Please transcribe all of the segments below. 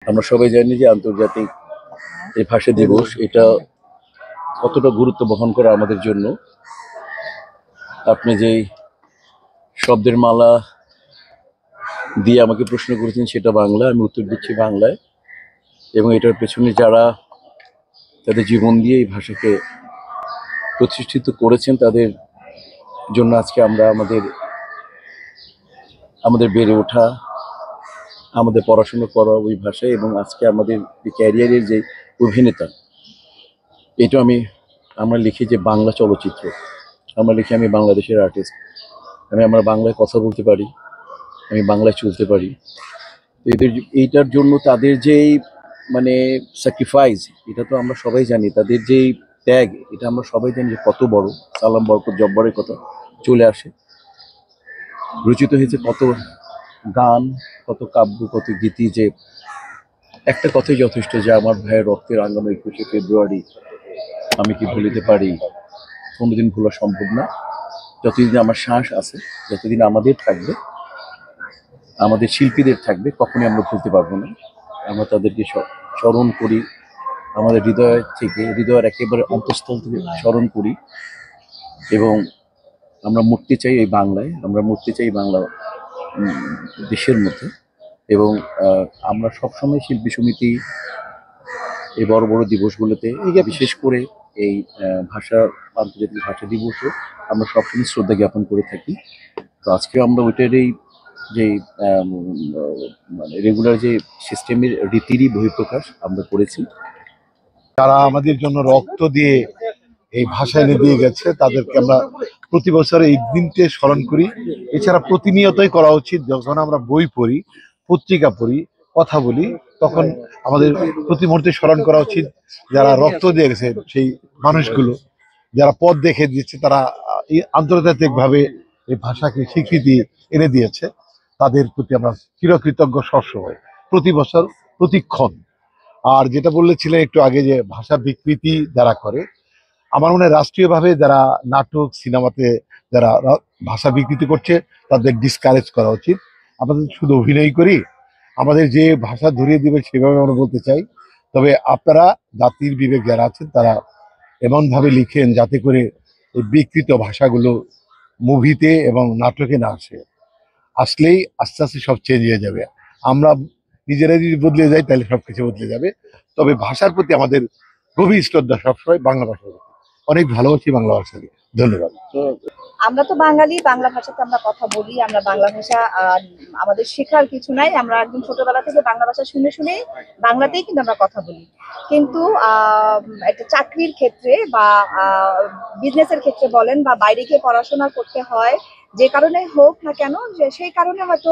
আমরা সবাই জানি যে আন্তর্জাতিক এই ভাষা দিবস এটা কতটা গুরুত্ব বহন করে আমাদের জন্য। আপনি যেই শব্দের মালা দিয়ে আমাকে প্রশ্ন করেছেন সেটা বাংলা, আমি উত্তর দিচ্ছি বাংলায়। এবং এটার পেছনে যারা তাদের জীবন দিয়ে এই ভাষাকে প্রতিষ্ঠিত করেছেন তাদের জন্য আজকে আমরা আমাদের বেড়ে ওঠা, আমাদের পড়াশুনো করা ওই ভাষায়, এবং আজকে আমাদের ক্যারিয়ারের যে অভিনেতা, এটা আমরা লিখি যে বাংলা চলচ্চিত্র, আমরা লিখি আমি বাংলাদেশের আর্টিস্ট, আমরা বাংলায় কথা বলতে পারি, আমি বাংলায় চলতে পারি। এইটার জন্য তাদের যেই স্যাক্রিফাইস, এটা তো আমরা সবাই জানি, তাদের যেই ত্যাগ, এটা আমরা সবাই জানি যে কত বড়। সালাম বরকত জব্বরের কথা চলে আসে, রচিত হয়েছে কত গান, কত কাব্য, কত গীতি, যে একটা কথাই যথেষ্ট যে আমার ভাইয়ের রক্তে রাঙানো 21শে ফেব্রুয়ারি আমি কি ভুলিতে পারি, কোনোদিন ভোলা সম্ভব না। যতদিন আমার শ্বাস আছে, যতদিন আমাদের থাকবে, আমাদের শিল্পীদের থাকবে, কখনই আমরা ভুলতে পারবো না। আমরা তাদেরকে স্মরণ করি, আমাদের হৃদয়ের একেবারে অন্তঃস্থল থেকে স্মরণ করি। এবং আমরা মূর্তি চাই এই বাংলায়, আমরা মূর্তি চাই বাংলা দেশের মধ্যে। এবং আমরা সবসময় শিল্পী সমিতি এই বড় বড় দিবসগুলোতে, বিশেষ করে এই আন্তর্জাতিক ভাষা দিবসে আমরা সবসময় শ্রদ্ধা জ্ঞাপন করে থাকি। তো আজকেও আমরা ওইটারই যে রেগুলার যে সিস্টেমের রীতিরই বহিঃপ্রকাশ আমরা করেছি। যারা আমাদের জন্য রক্ত দিয়ে এই ভাষা এনে দিয়ে গেছে তাদেরকে আমরা প্রতি বছর এই দিনকে স্মরণ করি। এছাড়া প্রতিনিয়তই করা উচিত। যখন আমরা বই পড়ি, পত্রিকা পড়ি, কথা বলি, তখন আমাদের প্রতি মুহূর্তে স্মরণ করা উচিত যারা রক্ত দিয়ে গেছে, সেই মানুষগুলো যারা পথ দেখে দিচ্ছে, তারা আন্তর্জাতিকভাবে এই ভাষাকে স্বীকৃতি এনে দিয়েছে। তাদের প্রতি আমরা চিরকৃতজ্ঞ সবসময়, প্রতি বছর, প্রতিক্ষণ। আর যেটা বলেছিলেন একটু আগে, যে ভাষা বিকৃতি যারা করে, আমার মনে হয় রাষ্ট্রীয়ভাবে যারা নাটক সিনেমাতে যারা ভাষা বিকৃতি করছে তাদের ডিসকারেজ করা উচিত। আমাদের শুধু অভিনয় করি, আমাদের যে ভাষা ধরিয়ে দিবে সেভাবে আমরা বলতে চাই। তবে আপনারা জাতির বিবেক যারা আছেন তারা এমনভাবে লিখেন যাতে করে এই বিকৃত ভাষাগুলো মুভিতে এবং নাটকে না আসলেই আস্তে আস্তে সব চেঞ্জ হয়ে যাবে। আমরা নিজেরাই যদি বদলে যাই তাহলে সবকিছু বদলে যাবে। তবে ভাষার প্রতি আমাদের গভীর শ্রদ্ধা সবসময়, বাংলা ভাষার প্রতি অনেক ভালোবাসি বাংলা ভাষাকে। ধন্যবাদ। আমরা তো বাঙালি, বাংলা ভাষাতে আমরা কথা বলি। আমরা বাংলা ভাষা আমাদের শেখার কিছু নাই, আমরা একদম ছোটবেলা থেকে বাংলা ভাষা শুনে শুনে বাংলাতেই কিন্তু আমরা কথা বলি। কিন্তু একটা চাকরির ক্ষেত্রে বা বিজনেসের ক্ষেত্রে বলেন, বা বাইরে গিয়ে পড়াশোনা করতে হয়, যে কারণে হোক না কেন, যে সেই কারণে হয়তো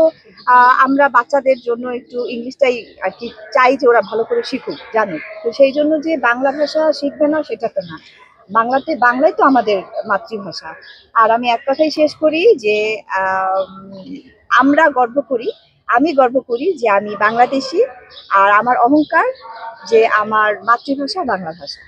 আমরা বাচ্চাদের জন্য একটু ইংলিশটাই আর কি চাই যে ওরা ভালো করে শিখুক, জানুক। তো সেই জন্য যে বাংলা ভাষা শিখবে না সেটা তো না, বাংলাই তো আমাদের মাতৃভাষা। আর আমি এক কথাই শেষ করি যে আমি গর্ব করি যে আমি বাংলাদেশি, আর আমার অহংকার যে আমার মাতৃভাষা বাংলা ভাষা।